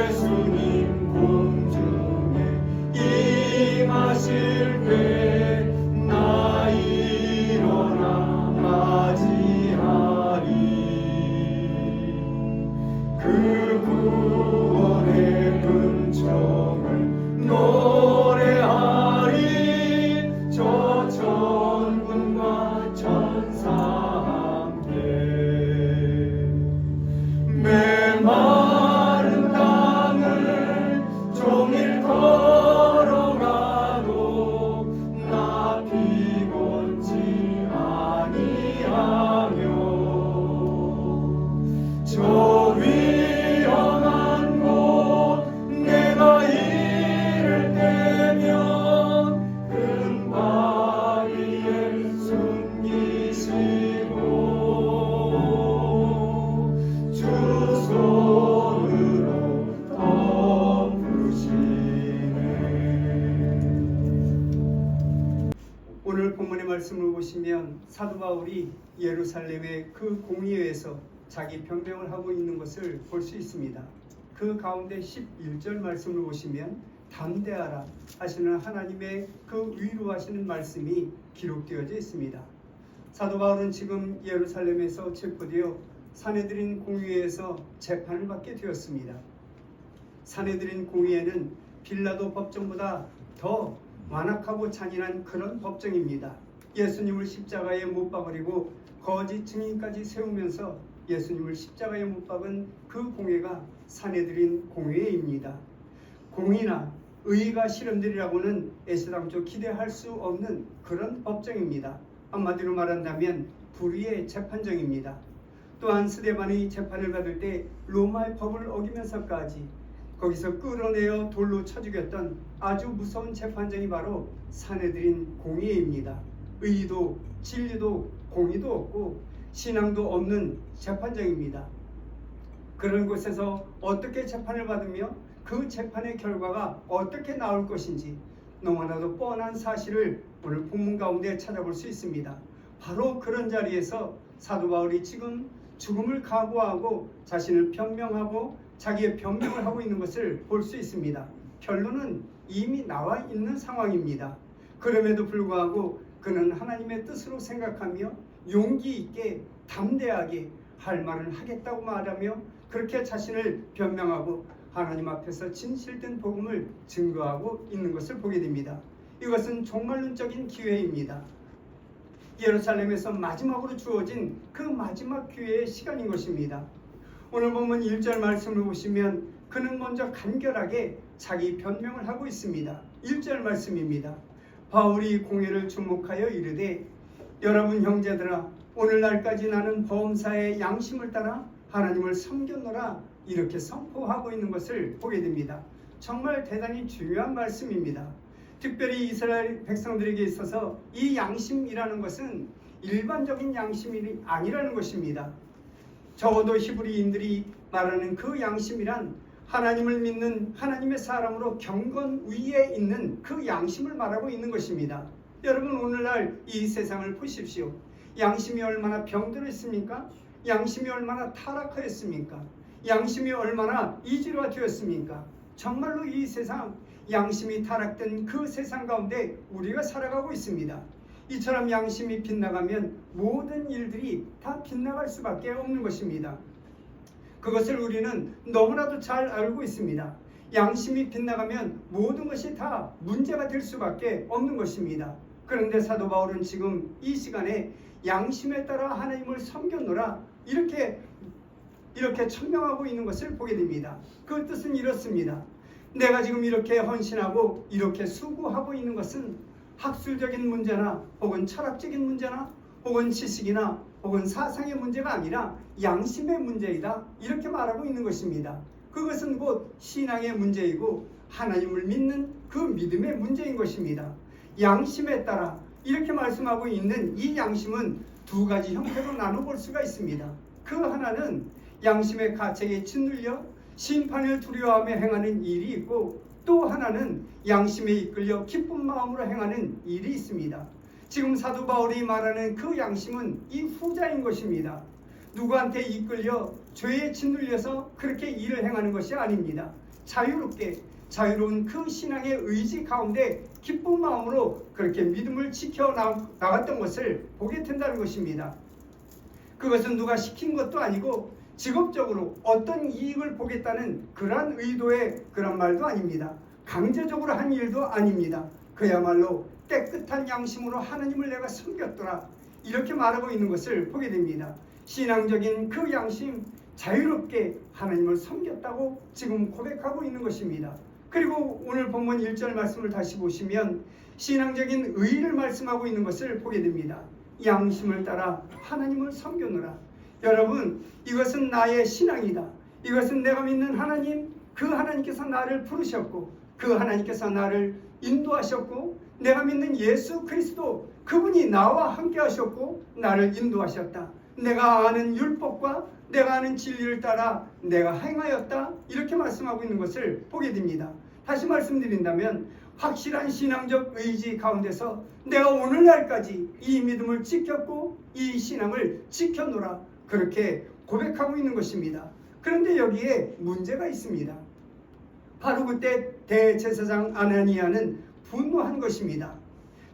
예수님 공중에 임하실 때 나 일어나 맞이하리. 그 구원의 은총을 노래하리. 저 천군과 천사 함께 메마른 땅을 종일 걸어가도 나 피곤치 아니하며 저 위험한 곳 내가 이를 때면 큰 바위에 숨기시고 주 손으로 덮으시네. 오늘 본문의 말씀을 보시면 사도 바울이 예루살렘의 그 공의회에서 자기 변명을 하고 있는 것을 볼 수 있습니다. 그 가운데 11절 말씀을 보시면 담대하라 하시는 하나님의 그 위로하시는 말씀이 기록되어져 있습니다. 사도 바울은 지금 예루살렘에서 체포되어 산헤드린 공의회에서 재판을 받게 되었습니다. 산헤드린 공의회는 빌라도 법정보다 더 완악하고 잔인한 그런 법정입니다. 예수님을 십자가에 못 박으리고 거짓 증인까지 세우면서 예수님을 십자가에 못 박은 그 공회가 산헤드린 공회입니다. 공의나 의가 실현되리라고는 애시당초 기대할 수 없는 그런 법정입니다. 한마디로 말한다면 불의의 재판정입니다. 또한 스데반의 재판을 받을 때 로마의 법을 어기면서까지 거기서 끌어내어 돌로 쳐 죽였던 아주 무서운 재판정이 바로 산헤드린 공의회입니다. 의도, 진리도, 공의도 없고 신앙도 없는 재판정입니다. 그런 곳에서 어떻게 재판을 받으며 그 재판의 결과가 어떻게 나올 것인지 너무나도 뻔한 사실을 오늘 본문 가운데 찾아볼 수 있습니다. 바로 그런 자리에서 사도 바울이 지금 죽음을 각오하고 자신을 변명하고 자기의 변명을 하고 있는 것을 볼 수 있습니다. 결론은 이미 나와 있는 상황입니다. 그럼에도 불구하고 그는 하나님의 뜻으로 생각하며 용기 있게 담대하게 할 말을 하겠다고 말하며 그렇게 자신을 변명하고 하나님 앞에서 진실된 복음을 증거하고 있는 것을 보게 됩니다. 이것은 종말론적인 기회입니다. 예루살렘에서 마지막으로 주어진 그 마지막 기회의 시간인 것입니다. 오늘 보면 1절 말씀을 보시면 그는 먼저 간결하게 자기 변명을 하고 있습니다. 1절 말씀입니다. 바울이 공회를 주목하여 이르되 여러분 형제들아 오늘날까지 나는 범사의 양심을 따라 하나님을 섬겼노라 이렇게 선포하고 있는 것을 보게 됩니다. 정말 대단히 중요한 말씀입니다. 특별히 이스라엘 백성들에게 있어서 이 양심이라는 것은 일반적인 양심이 아니라는 것입니다. 적어도 히브리인들이 말하는 그 양심이란 하나님을 믿는 하나님의 사람으로 경건 위에 있는 그 양심을 말하고 있는 것입니다. 여러분 오늘날 이 세상을 보십시오. 양심이 얼마나 병들어 있습니까? 양심이 얼마나 타락하였습니까? 양심이 얼마나 이질화되었습니까? 정말로 이 세상 양심이 타락된 그 세상 가운데 우리가 살아가고 있습니다. 이처럼 양심이 빗나가면 모든 일들이 다 빗나갈 수밖에 없는 것입니다. 그것을 우리는 너무나도 잘 알고 있습니다. 양심이 빗나가면 모든 것이 다 문제가 될 수밖에 없는 것입니다. 그런데 사도 바울은 지금 이 시간에 양심에 따라 하나님을 섬겼노라 이렇게 천명하고 있는 것을 보게 됩니다. 그 뜻은 이렇습니다. 내가 지금 이렇게 헌신하고 이렇게 수고하고 있는 것은 학술적인 문제나 혹은 철학적인 문제나 혹은 지식이나 혹은 사상의 문제가 아니라 양심의 문제이다 이렇게 말하고 있는 것입니다. 그것은 곧 신앙의 문제이고 하나님을 믿는 그 믿음의 문제인 것입니다. 양심에 따라 이렇게 말씀하고 있는 이 양심은 두 가지 형태로 나눠볼 수가 있습니다. 그 하나는 양심의 가책에 짓눌려 심판을 두려워하며 행하는 일이 있고 또 하나는 양심에 이끌려 기쁜 마음으로 행하는 일이 있습니다. 지금 사도 바울이 말하는 그 양심은 이 후자인 것입니다. 누구한테 이끌려 죄에 짓눌려서 그렇게 일을 행하는 것이 아닙니다. 자유롭게 자유로운 그 신앙의 의지 가운데 기쁜 마음으로 그렇게 믿음을 지켜 나갔던 것을 보게 된다는 것입니다. 그것은 누가 시킨 것도 아니고 직업적으로 어떤 이익을 보겠다는 그러한 의도의 그런 말도 아닙니다. 강제적으로 한 일도 아닙니다. 그야말로 깨끗한 양심으로 하나님을 내가 섬겼더라, 이렇게 말하고 있는 것을 보게 됩니다. 신앙적인 그 양심, 자유롭게 하나님을 섬겼다고 지금 고백하고 있는 것입니다. 그리고 오늘 본문 1절 말씀을 다시 보시면 신앙적인 의의를 말씀하고 있는 것을 보게 됩니다. 양심을 따라 하나님을 섬겼노라. 여러분, 이것은 나의 신앙이다. 이것은 내가 믿는 하나님, 그 하나님께서 나를 부르셨고 그 하나님께서 나를 인도하셨고 내가 믿는 예수 그리스도, 그분이 나와 함께 하셨고 나를 인도하셨다. 내가 아는 율법과 내가 아는 진리를 따라 내가 행하였다, 이렇게 말씀하고 있는 것을 보게 됩니다. 다시 말씀드린다면 확실한 신앙적 의지 가운데서 내가 오늘날까지 이 믿음을 지켰고 이 신앙을 지켜노라, 그렇게 고백하고 있는 것입니다. 그런데 여기에 문제가 있습니다. 바로 그때 대제사장 아나니아는 분노한 것입니다.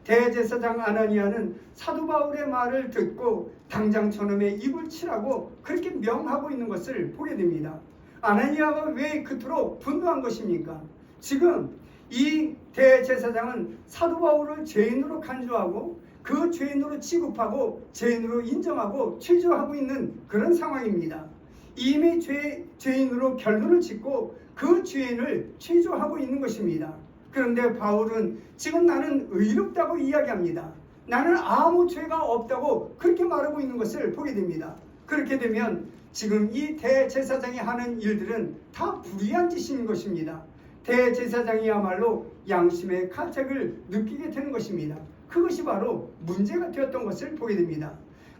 대제사장 아나니아는 사도 바울의 말을 듣고 당장 저놈의 입을 치라고 그렇게 명하고 있는 것을 보게 됩니다. 아나니아가 왜 그토록 분노한 것입니까? 지금 이 대제사장은 사도 바울을 죄인으로 간주하고 그 죄인으로 취급하고 죄인으로 인정하고 취조하고 있는 그런 상황입니다. 이미 죄인으로 결론을 짓고 그 죄인을 취조하고 있는 것입니다. 그런데 바울은 지금 나는 의롭다고 이야기합니다. 나는 아무 죄가 없다고 그렇게 말하고 있는 것을 보게 됩니다. 그렇게 되면 지금 이 대제사장이 하는 일들은 다 불의한 짓인 것입니다. 대제사장이야말로 양심의 가책을 느끼게 되는 것입니다. 그것이 바로 문제가 되었던 것을 보게 됩니다.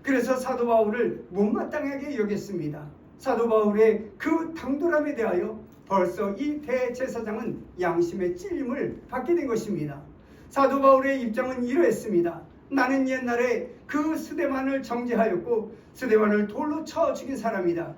그래서 사도 바울을 못마땅하게 여겼습니다. 사도 바울의 그 당돌함에 대하여 벌써 이 대제사장은 양심의 찔림을 받게 된 것입니다. 사도 바울의 입장은 이러했습니다. 나는 옛날에 그 스데반을 정죄하였고 스데반을 돌로 쳐 죽인 사람이다.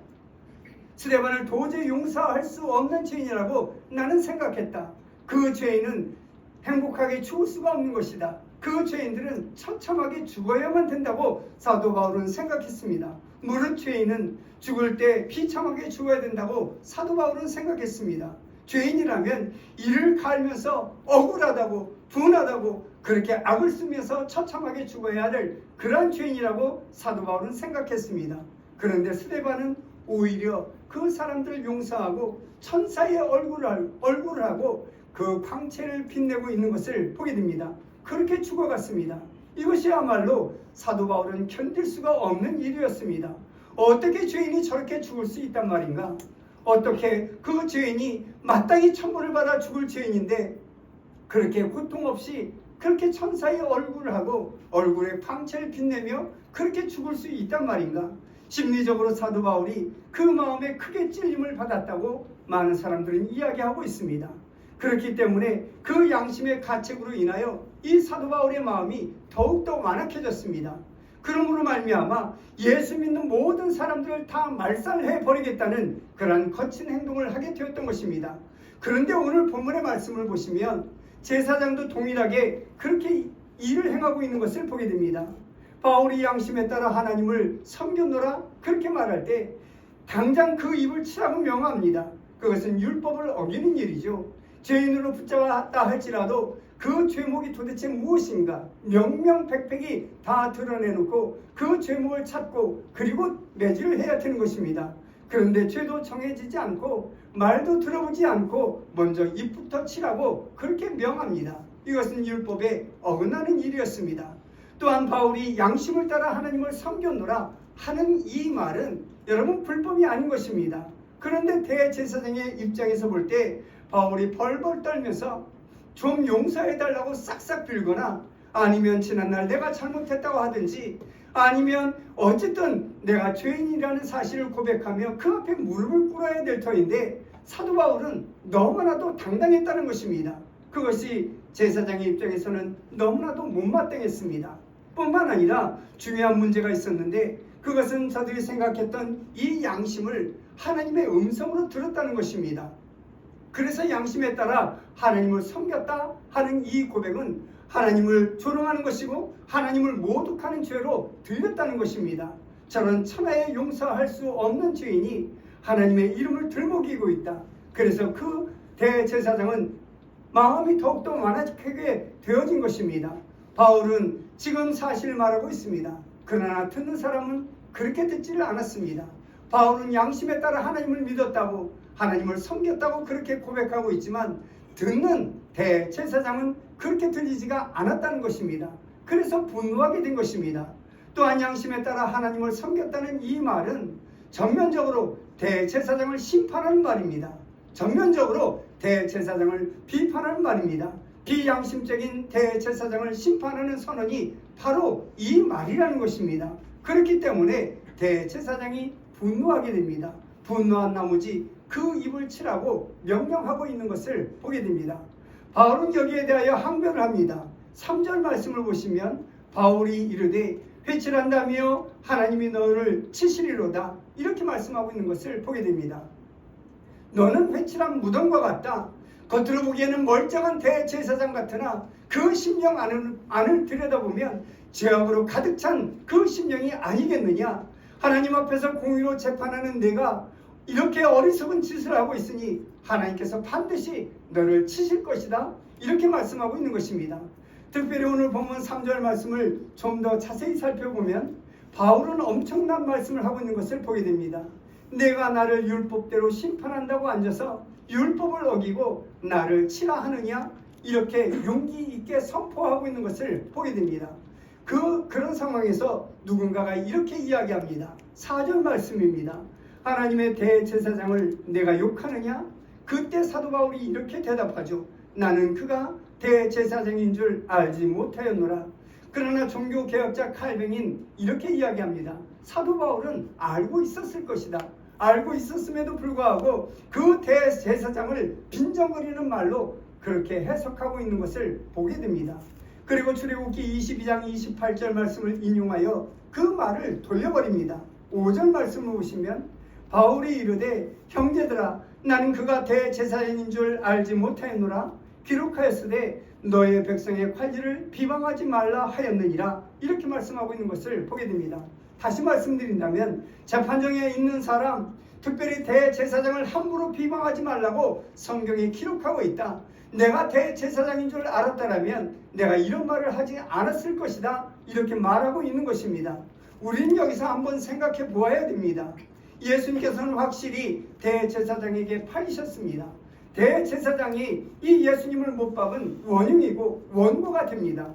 스데반을 도저히 용서할 수 없는 죄인이라고 나는 생각했다. 그 죄인은 행복하게 죽을 수가 없는 것이다. 그 죄인들은 처참하게 죽어야만 된다고 사도 바울은 생각했습니다. 무릇 죄인은 죽을 때 비참하게 죽어야 된다고 사도 바울은 생각했습니다. 죄인이라면 이를 갈면서 억울하다고 분하다고 그렇게 악을 쓰면서 처참하게 죽어야 할 그러한 죄인이라고 사도 바울은 생각했습니다. 그런데 스데반은 오히려 그 사람들을 용서하고 천사의 얼굴을 하고 그 광채를 빛내고 있는 것을 보게 됩니다. 그렇게 죽어갔습니다. 이것이야말로 사도 바울은 견딜 수가 없는 일이었습니다. 어떻게 죄인이 저렇게 죽을 수 있단 말인가? 어떻게 그 죄인이 마땅히 천벌을 받아 죽을 죄인인데 그렇게 고통 없이 그렇게 천사의 얼굴을 하고 얼굴에 광채를 빛내며 그렇게 죽을 수 있단 말인가? 심리적으로 사도 바울이 그 마음에 크게 찔림을 받았다고 많은 사람들은 이야기하고 있습니다. 그렇기 때문에 그 양심의 가책으로 인하여 이 사도 바울의 마음이 더욱더 완악해졌습니다. 그러므로 말미암아 예수 믿는 모든 사람들을 다 말살해 버리겠다는 그러한 거친 행동을 하게 되었던 것입니다. 그런데 오늘 본문의 말씀을 보시면 제사장도 동일하게 그렇게 일을 행하고 있는 것을 보게 됩니다. 바울이 양심에 따라 하나님을 섬겼노라 그렇게 말할 때 당장 그 입을 치라고 명합니다. 그것은 율법을 어기는 일이죠. 죄인으로 붙잡았다 할지라도 그 죄목이 도대체 무엇인가 명명백백히 다 드러내놓고 그 죄목을 찾고 그리고 매질을 해야 되는 것입니다. 그런데 죄도 정해지지 않고 말도 들어보지 않고 먼저 입부터 치라고 그렇게 명합니다. 이것은 율법에 어긋나는 일이었습니다. 또한 바울이 양심을 따라 하나님을 섬겼노라 하는 이 말은 여러분 불법이 아닌 것입니다. 그런데 대제사장의 입장에서 볼 때 바울이 벌벌 떨면서 좀 용서해달라고 싹싹 빌거나 아니면 지난날 내가 잘못했다고 하든지 아니면 어쨌든 내가 죄인이라는 사실을 고백하며 그 앞에 무릎을 꿇어야 될 터인데 사도 바울은 너무나도 당당했다는 것입니다. 그것이 제사장의 입장에서는 너무나도 못마땅했습니다. 뿐만 아니라 중요한 문제가 있었는데 그것은 저들이 생각했던 이 양심을 하나님의 음성으로 들었다는 것입니다. 그래서 양심에 따라 하나님을 섬겼다 하는 이 고백은 하나님을 조롱하는 것이고 하나님을 모독하는 죄로 들렸다는 것입니다. 저는 천하에 용서할 수 없는 죄인이 하나님의 이름을 들먹이고 있다. 그래서 그 대제사장은 마음이 더욱더 완악하게 되어진 것입니다. 바울은 지금 사실을 말하고 있습니다. 그러나 듣는 사람은 그렇게 듣지를 않았습니다. 바울은 양심에 따라 하나님을 믿었다고 하나님을 섬겼다고 그렇게 고백하고 있지만 듣는 대제사장은 그렇게 들리지가 않았다는 것입니다. 그래서 분노하게 된 것입니다. 또한 양심에 따라 하나님을 섬겼다는 이 말은 정면적으로 대제사장을 심판하는 말입니다. 정면적으로 대제사장을 비판하는 말입니다. 비양심적인 대제사장을 심판하는 선언이 바로 이 말이라는 것입니다. 그렇기 때문에 대제사장이 분노하게 됩니다. 분노한 나머지 그 입을 치라고 명령하고 있는 것을 보게 됩니다. 바울은 여기에 대하여 항변을 합니다. 3절 말씀을 보시면 바울이 이르되 회칠한다며 하나님이 너를 치시리로다 이렇게 말씀하고 있는 것을 보게 됩니다. 너는 회칠한 무덤과 같다. 겉으로 보기에는 멀쩡한 대제사장 같으나 그 심령 안을 들여다보면 죄악으로 가득 찬 그 심령이 아니겠느냐. 하나님 앞에서 공의로 재판하는 내가 이렇게 어리석은 짓을 하고 있으니 하나님께서 반드시 너를 치실 것이다. 이렇게 말씀하고 있는 것입니다. 특별히 오늘 본문 3절 말씀을 좀 더 자세히 살펴보면 바울은 엄청난 말씀을 하고 있는 것을 보게 됩니다. 내가 나를 율법대로 심판한다고 앉아서 율법을 어기고 나를 치라 하느냐 이렇게 용기 있게 선포하고 있는 것을 보게 됩니다. 그런 상황에서 누군가가 이렇게 이야기합니다. 4절 말씀입니다. 하나님의 대제사장을 내가 욕하느냐? 그때 사도 바울이 이렇게 대답하죠. 나는 그가 대제사장인 줄 알지 못하였노라. 그러나 종교개혁자 칼뱅인 이렇게 이야기합니다. 사도 바울은 알고 있었을 것이다. 알고 있었음에도 불구하고 그 대제사장을 빈정거리는 말로 그렇게 해석하고 있는 것을 보게 됩니다. 그리고 출애굽기 22장 28절 말씀을 인용하여 그 말을 돌려버립니다. 5절 말씀을 보시면 바울이 이르되 형제들아 나는 그가 대제사장인 줄 알지 못하였노라. 기록하였으되 너의 백성의 관리를 비방하지 말라 하였느니라. 이렇게 말씀하고 있는 것을 보게 됩니다. 다시 말씀드린다면 재판정에 있는 사람, 특별히 대제사장을 함부로 비방하지 말라고 성경에 기록하고 있다. 내가 대제사장인 줄 알았다라면 내가 이런 말을 하지 않았을 것이다. 이렇게 말하고 있는 것입니다. 우리는 여기서 한번 생각해 보아야 됩니다. 예수님께서는 확실히 대제사장에게 팔리셨습니다. 대제사장이 이 예수님을 못 박은 원흉이고 원고가 됩니다.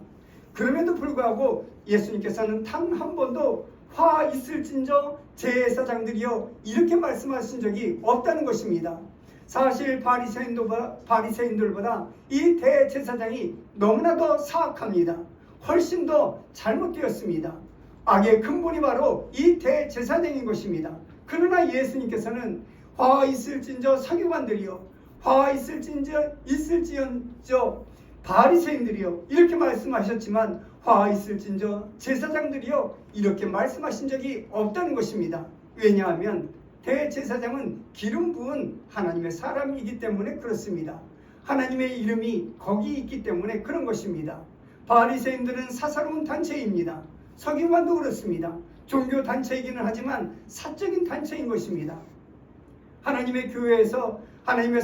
그럼에도 불구하고 예수님께서는 단 한 번도 화 있을진저 제사장들이여 이렇게 말씀하신 적이 없다는 것입니다. 사실 바리새인들보다 이 대제사장이 너무나 더 사악합니다. 훨씬 더 잘못되었습니다. 악의 근본이 바로 이 대제사장인 것입니다. 그러나 예수님께서는 화 있을진저 서기관들이여 화 있을지언저 바리새인들이여 이렇게 말씀하셨지만 화 있을진저 제사장들이여 이렇게 말씀하신 적이 없다는 것입니다. 왜냐하면 대제사장은 기름 부은 하나님의 사람이기 때문에 그렇습니다. 하나님의 이름이 거기 있기 때문에 그런 것입니다. 바리새인들은 사사로운 단체입니다. 서기관도 그렇습니다. 종교 단체이기는 하지만 사적인 단체인 것입니다. 하나님의 교회에서 하나님의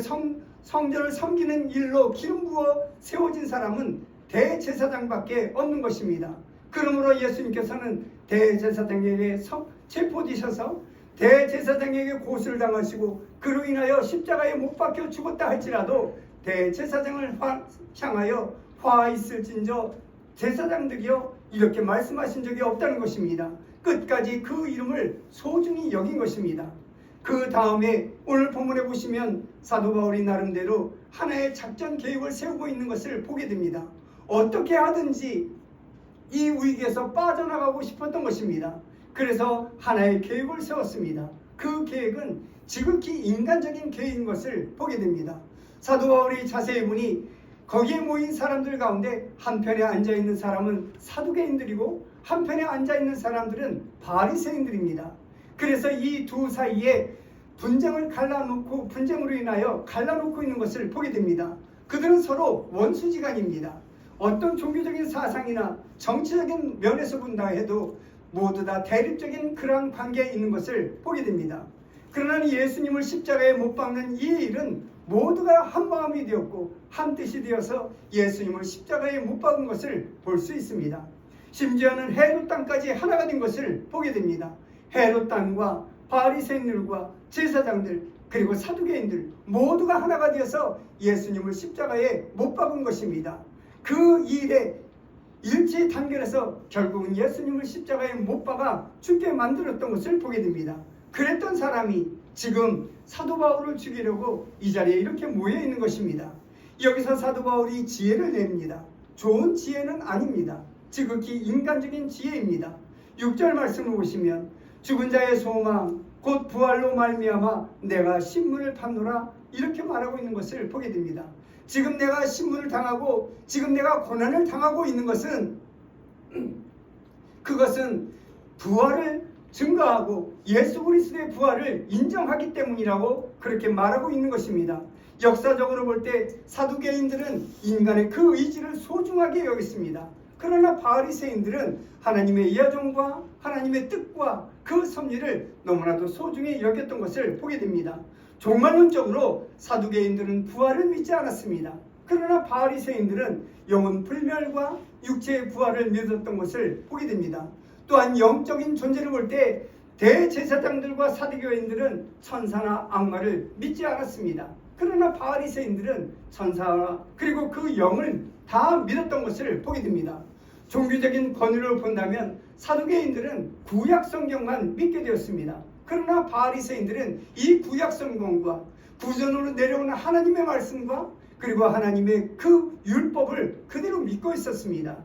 성전을 섬기는 일로 기름 부어 세워진 사람은 대제사장밖에 없는 것입니다. 그러므로 예수님께서는 대제사장에게 체포되셔서 대제사장에게 고소를 당하시고 그로 인하여 십자가에 못 박혀 죽었다 할지라도 대제사장을 향하여 화 있을진저 제사장들이여 이렇게 말씀하신 적이 없다는 것입니다. 끝까지 그 이름을 소중히 여긴 것입니다. 그 다음에 오늘 본문에 보시면 사도 바울이 나름대로 하나의 작전 계획을 세우고 있는 것을 보게 됩니다. 어떻게 하든지 이 위기에서 빠져나가고 싶었던 것입니다. 그래서 하나의 계획을 세웠습니다. 그 계획은 지극히 인간적인 계획인 것을 보게 됩니다. 사도 바울이 자세히 보니 거기에 모인 사람들 가운데 한편에 앉아있는 사람은 사두개인들이고 한편에 앉아있는 사람들은 바리새인들입니다. 그래서 이 두 사이에 분쟁을 갈라놓고 분쟁으로 인하여 갈라놓고 있는 것을 보게 됩니다. 그들은 서로 원수지간입니다. 어떤 종교적인 사상이나 정치적인 면에서 본다 해도 모두 다 대립적인 그러한 관계에 있는 것을 보게 됩니다. 그러나 예수님을 십자가에 못 박는 이 일은 모두가 한 마음이 되었고 한 뜻이 되어서 예수님을 십자가에 못 박은 것을 볼 수 있습니다. 심지어는 헤롯 땅까지 하나가 된 것을 보게 됩니다. 헤롯 땅과 바리새인들과 제사장들 그리고 사두개인들 모두가 하나가 되어서 예수님을 십자가에 못 박은 것입니다. 그 일에 일치 단결해서 결국은 예수님을 십자가에 못 박아 죽게 만들었던 것을 보게 됩니다. 그랬던 사람이 지금 사도 바울을 죽이려고 이 자리에 이렇게 모여 있는 것입니다. 여기서 사도 바울이 지혜를 냅니다. 좋은 지혜는 아닙니다. 지극히 인간적인 지혜입니다. 6절 말씀을 보시면 죽은 자의 소망 곧 부활로 말미암아 내가 신문을 받노라 이렇게 말하고 있는 것을 보게 됩니다. 지금 내가 신문을 당하고 지금 내가 고난을 당하고 있는 것은 그것은 부활을 증거하고 예수 그리스도의 부활을 인정하기 때문이라고 그렇게 말하고 있는 것입니다. 역사적으로 볼 때 사두개인들은 인간의 그 의지를 소중하게 여겼습니다. 그러나 바리새인들은 하나님의 예정과 하나님의 뜻과 그 섭리를 너무나도 소중히 여겼던 것을 보게 됩니다. 종말론적으로 사두개인들은 부활을 믿지 않았습니다. 그러나 바리새인들은 영혼 불멸과 육체의 부활을 믿었던 것을 보게 됩니다. 또한 영적인 존재를 볼 때 대제사장들과 사두개인들은 천사나 악마를 믿지 않았습니다. 그러나 바리새인들은 천사와 그리고 그 영을 다 믿었던 것을 보게 됩니다. 종교적인 권위를 본다면 사두개인들은 구약 성경만 믿게 되었습니다. 그러나 바리새인들은 이 구약 성경과 구전으로 내려오는 하나님의 말씀과 그리고 하나님의 그 율법을 그대로 믿고 있었습니다.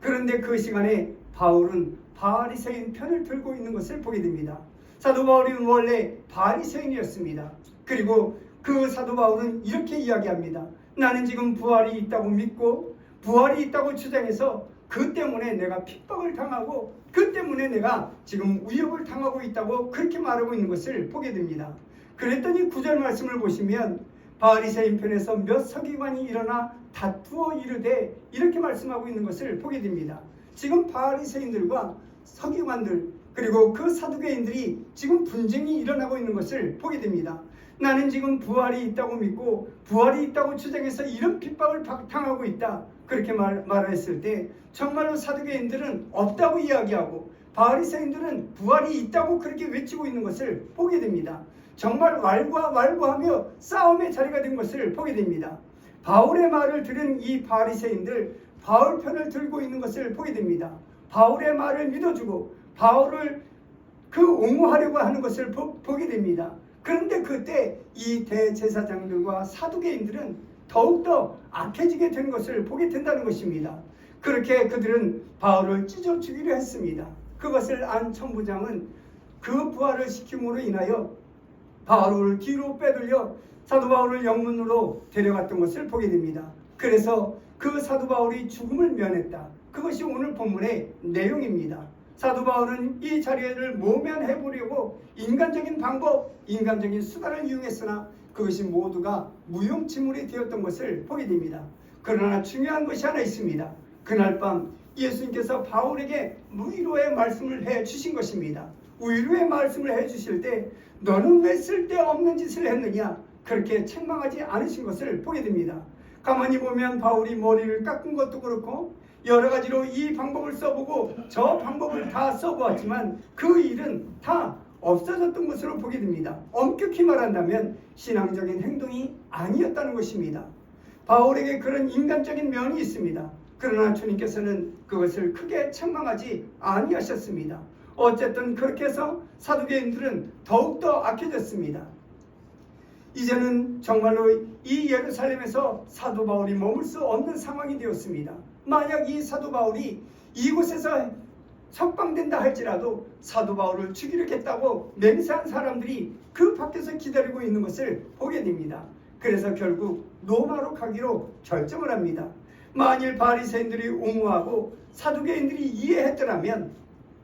그런데 그 시간에 바울은 바리새인 편을 들고 있는 것을 보게 됩니다. 사도 바울은 원래 바리새인이었습니다. 그리고 그 사도 바울은 이렇게 이야기합니다. 나는 지금 부활이 있다고 믿고 부활이 있다고 주장해서 그 때문에 내가 핍박을 당하고 그 때문에 내가 지금 위협을 당하고 있다고 그렇게 말하고 있는 것을 보게 됩니다. 그랬더니 9절 말씀을 보시면 바리새인 편에서 몇 서기관이 일어나 다투어 이르되 이렇게 말씀하고 있는 것을 보게 됩니다. 지금 바리새인들과 서기관들 그리고 그 사두개인들이 지금 분쟁이 일어나고 있는 것을 보게 됩니다. 나는 지금 부활이 있다고 믿고 부활이 있다고 주장해서 이런 핍박을 당하고 있다. 그렇게 말했을 때 정말로 사두개인들은 없다고 이야기하고 바리새인들은 부활이 있다고 그렇게 외치고 있는 것을 보게 됩니다. 정말 왈가왈부하며 싸움의 자리가 된 것을 보게 됩니다. 바울의 말을 들은 이 바리새인들 바울 편을 들고 있는 것을 보게 됩니다. 바울의 말을 믿어주고 바울을 옹호하려고 하는 것을 보게 됩니다. 그런데 그때 이 대제사장들과 사두개인들은 더욱더 악해지게 된 것을 보게 된다는 것입니다. 그렇게 그들은 바울을 찢어 죽이려 했습니다. 그것을 안 천부장은 그 부활을 시킴으로 인하여 바울을 뒤로 빼돌려 사도 바울을 영문으로 데려갔던 것을 보게 됩니다. 그래서 그 사도 바울이 죽음을 면했다. 그것이 오늘 본문의 내용입니다. 사도 바울은 이 자리를 모면해 보려고 인간적인 방법, 인간적인 수단을 이용했으나 그것이 모두가 무용지물이 되었던 것을 보게 됩니다. 그러나 중요한 것이 하나 있습니다. 그날 밤 예수님께서 바울에게 위로의 말씀을 해 주신 것입니다. 위로의 말씀을 해 주실 때 너는 왜 쓸데없는 짓을 했느냐 그렇게 책망하지 않으신 것을 보게 됩니다. 가만히 보면 바울이 머리를 깎은 것도 그렇고 여러 가지로 이 방법을 써보고 저 방법을 다 써보았지만 그 일은 다 없어졌던 것으로 보게 됩니다. 엄격히 말한다면 신앙적인 행동이 아니었다는 것입니다. 바울에게 그런 인간적인 면이 있습니다. 그러나 주님께서는 그것을 크게 책망하지 아니하셨습니다. 어쨌든 그렇게 해서 사두개인들은 더욱더 악해졌습니다. 이제는 정말로 이 예루살렘에서 사도 바울이 머물 수 없는 상황이 되었습니다. 만약 이 사도 바울이 이곳에서 석방된다 할지라도 사도 바울을 죽이겠다고 맹세한 사람들이 그 밖에서 기다리고 있는 것을 보게 됩니다. 그래서 결국 로마로 가기로 결정을 합니다. 만일 바리새인들이 옹호하고 사두개인들이 이해했더라면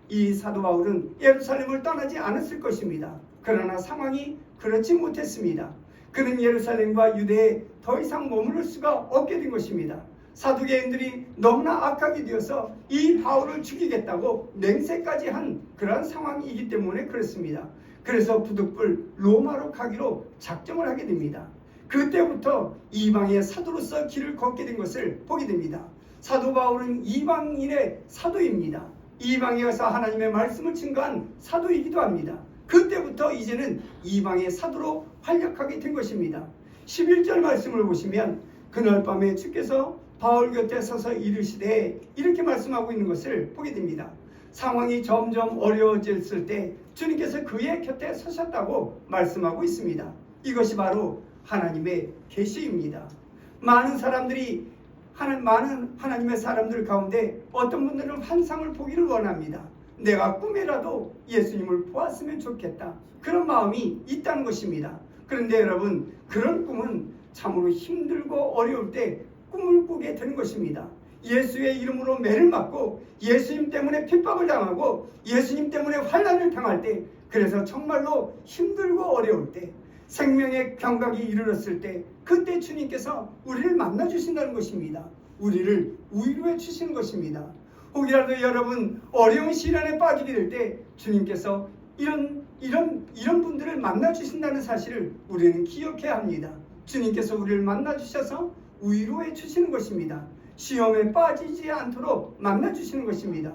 이 사도 바울은 예루살렘을 떠나지 않았을 것입니다. 그러나 상황이 그렇지 못했습니다. 그는 예루살렘과 유대에 더 이상 머무를 수가 없게 된 것입니다. 사두개인들이 너무나 악하게 되어서 이 바울을 죽이겠다고 맹세까지 한 그런 상황이기 때문에 그렇습니다. 그래서 부득불 로마로 가기로 작정을 하게 됩니다. 그때부터 이방의 사도로서 길을 걷게 된 것을 보게 됩니다. 사도 바울은 이방인의 사도입니다. 이방에 가서 하나님의 말씀을 증거한 사도이기도 합니다. 그때부터 이제는 이방의 사도로 활약하게 된 것입니다. 11절 말씀을 보시면 그날 밤에 주께서 바울 곁에 서서 이르시되 이렇게 말씀하고 있는 것을 보게 됩니다. 상황이 점점 어려워졌을 때 주님께서 그의 곁에 서셨다고 말씀하고 있습니다. 이것이 바로 하나님의 계시입니다. 많은 하나님의 사람들 가운데 어떤 분들은 환상을 보기를 원합니다. 내가 꿈에라도 예수님을 보았으면 좋겠다. 그런 마음이 있다는 것입니다. 그런데 여러분, 그런 꿈은 참으로 힘들고 어려울 때 꿈을 꾸게 되는 것입니다. 예수의 이름으로 매를 맞고 예수님 때문에 핍박을 당하고 예수님 때문에 환난을 당할 때, 그래서 정말로 힘들고 어려울 때, 생명의 경각이 이르렀을 때, 그때 주님께서 우리를 만나 주신다는 것입니다. 우리를 위로해 주시는 것입니다. 혹이라도 여러분 어려운 시련에 빠지게 될 때 주님께서 이런 분들을 만나 주신다는 사실을 우리는 기억해야 합니다. 주님께서 우리를 만나 주셔서 위로해 주시는 것입니다. 시험에 빠지지 않도록 만나 주시는 것입니다.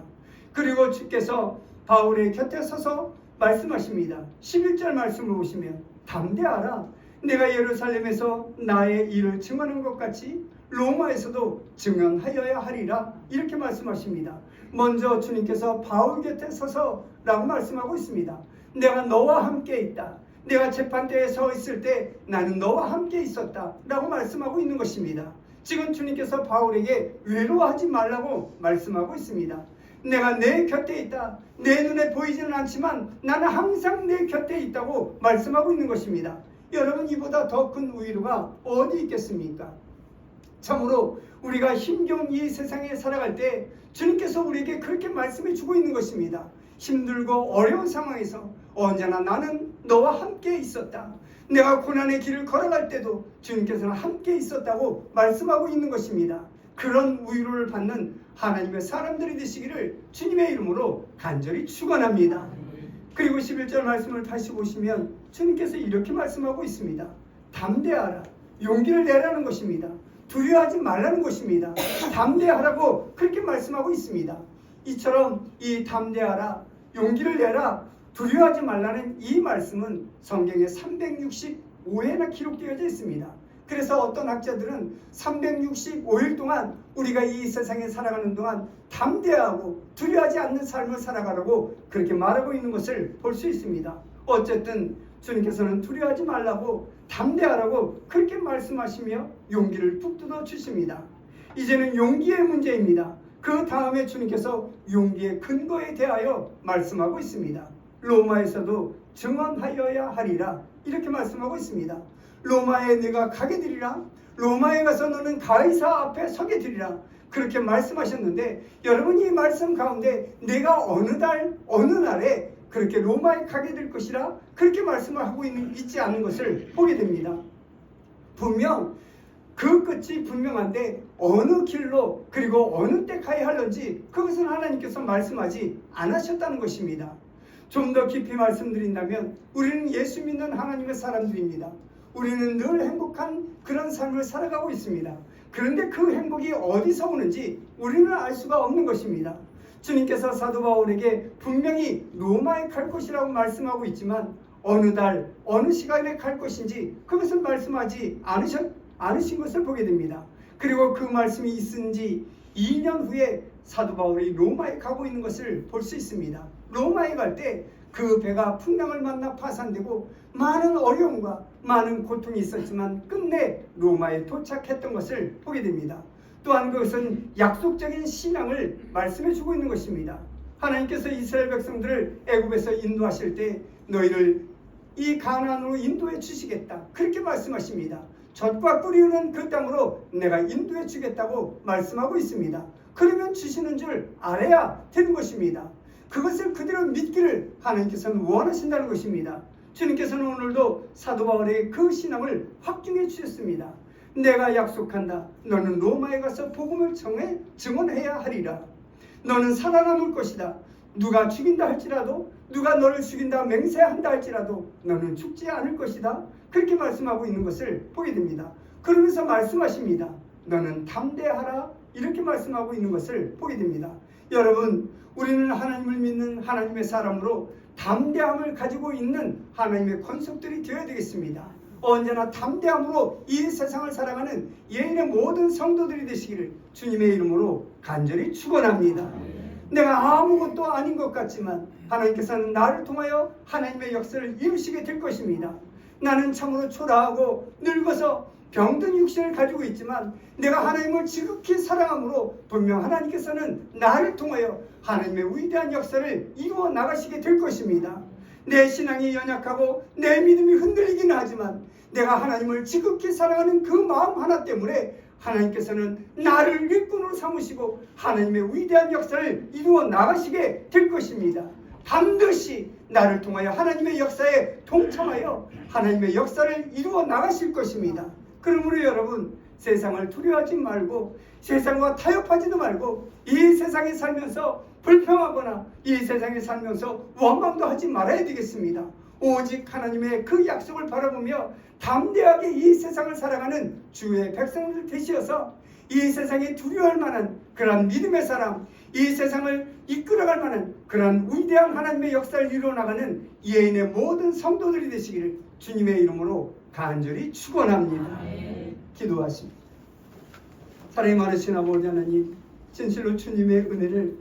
그리고 주께서 바울의 곁에 서서 말씀하십니다. 11절 말씀을 보시면 담대하라. 내가 예루살렘에서 나의 일을 증언한 것 같이 로마에서도 증언하여야 하리라. 이렇게 말씀하십니다. 먼저 주님께서 바울 곁에 서서 라고 말씀하고 있습니다. 내가 너와 함께 있다. 내가 재판대에 서 있을 때 나는 너와 함께 있었다 라고 말씀하고 있는 것입니다. 지금 주님께서 바울에게 외로워하지 말라고 말씀하고 있습니다. 내가 내 곁에 있다. 내 눈에 보이지는 않지만 나는 항상 내 곁에 있다고 말씀하고 있는 것입니다. 여러분, 이보다 더 큰 위로가 어디 있겠습니까? 참으로 우리가 힘겨운 이 세상에 살아갈 때 주님께서 우리에게 그렇게 말씀해 주고 있는 것입니다. 힘들고 어려운 상황에서 언제나 나는 너와 함께 있었다. 내가 고난의 길을 걸어갈 때도 주님께서는 함께 있었다고 말씀하고 있는 것입니다. 그런 위로를 받는 하나님의 사람들이 되시기를 주님의 이름으로 간절히 축원합니다. 그리고 11절 말씀을 다시 보시면 주님께서 이렇게 말씀하고 있습니다. 담대하라. 용기를 내라는 것입니다. 두려워하지 말라는 것입니다. 담대하라고 그렇게 말씀하고 있습니다. 이처럼 이 담대하라, 용기를 내라, 두려워하지 말라는 이 말씀은 성경에 365회나 기록되어져 있습니다. 그래서 어떤 학자들은 365일 동안 우리가 이 세상에 살아가는 동안 담대하고 두려워하지 않는 삶을 살아가라고 그렇게 말하고 있는 것을 볼 수 있습니다. 어쨌든 주님께서는 두려워하지 말라고 담대하라고 그렇게 말씀하시며 용기를 뚝 뜯어 주십니다. 이제는 용기의 문제입니다. 그 다음에 주님께서 용기의 근거에 대하여 말씀하고 있습니다. 로마에서도 증언하여야 하리라. 이렇게 말씀하고 있습니다. 로마에 내가 가게 되리라. 로마에 가서 너는 가이사 앞에 서게 되리라. 그렇게 말씀하셨는데, 여러분, 이 말씀 가운데 내가 어느 달 어느 날에 그렇게 로마에 가게 될 것이라 그렇게 말씀을 하고 있지 않은 것을 보게 됩니다. 분명 그 끝이 분명한데 어느 길로 그리고 어느 때 가야 할는지 그것은 하나님께서 말씀하지 않으셨다는 것입니다. 좀 더 깊이 말씀드린다면 우리는 예수 믿는 하나님의 사람들입니다. 우리는 늘 행복한 그런 삶을 살아가고 있습니다. 그런데 그 행복이 어디서 오는지 우리는 알 수가 없는 것입니다. 주님께서 사도 바울에게 분명히 로마에 갈 것이라고 말씀하고 있지만 어느 달 어느 시간에 갈 것인지 그것을 말씀하지 않으신 것을 보게 됩니다. 그리고 그 말씀이 있은 지 2년 후에 사도 바울이 로마에 가고 있는 것을 볼 수 있습니다. 로마에 갈 때 그 배가 풍랑을 만나 파산되고 많은 어려움과 많은 고통이 있었지만 끝내 로마에 도착했던 것을 보게 됩니다. 또한 그것은 약속적인 신앙을 말씀해 주고 있는 것입니다. 하나님께서 이스라엘 백성들을 애굽에서 인도하실 때 너희를 이 가나안으로 인도해 주시겠다. 그렇게 말씀하십니다. 젖과 꿀이 흐르는 그 땅으로 내가 인도해 주겠다고 말씀하고 있습니다. 그러면 주시는 줄 알아야 되는 것입니다. 그것을 그대로 믿기를 하나님께서는 원하신다는 것입니다. 주님께서는 오늘도 사도 바울의 그 신앙을 확증해 주셨습니다. 내가 약속한다. 너는 로마에 가서 복음을 증언해야 하리라. 너는 살아남을 것이다. 누가 죽인다 할지라도, 누가 너를 죽인다 맹세한다 할지라도 너는 죽지 않을 것이다. 그렇게 말씀하고 있는 것을 보게 됩니다. 그러면서 말씀하십니다. 너는 담대하라. 이렇게 말씀하고 있는 것을 보게 됩니다. 여러분, 우리는 하나님을 믿는 하나님의 사람으로 담대함을 가지고 있는 하나님의 권속들이 되어야 되겠습니다. 언제나 담대함으로 이 세상을 살아가는 예인의 모든 성도들이 되시기를 주님의 이름으로 간절히 축원합니다. 내가 아무것도 아닌 것 같지만 하나님께서는 나를 통하여 하나님의 역사를 이루시게 될 것입니다. 나는 참으로 초라하고 늙어서 병든 육신을 가지고 있지만 내가 하나님을 지극히 사랑함으로 분명 하나님께서는 나를 통하여 하나님의 위대한 역사를 이루어 나가시게 될 것입니다. 내 신앙이 연약하고 내 믿음이 흔들리기는 하지만 내가 하나님을 지극히 사랑하는 그 마음 하나 때문에 하나님께서는 나를 일꾼으로 삼으시고 하나님의 위대한 역사를 이루어 나가시게 될 것입니다. 반드시 나를 통하여 하나님의 역사에 동참하여 하나님의 역사를 이루어 나가실 것입니다. 그러므로 여러분, 세상을 두려워하지 말고 세상과 타협하지도 말고 이 세상에 살면서 불평하거나 이 세상에 살면서 원망도 하지 말아야 되겠습니다. 오직 하나님의 그 약속을 바라보며 담대하게 이 세상을 살아가는 주의 백성들 되시어서 이 세상에 두려워할 만한 그런 믿음의 사람, 이 세상을 이끌어갈 만한 그런 위대한 하나님의 역사를 이루어 나가는 예인의 모든 성도들이 되시기를 주님의 이름으로 간절히 축원합니다. 기도하십니다. 사랑이 많으신 아버지 하나님, 진실로 주님의 은혜를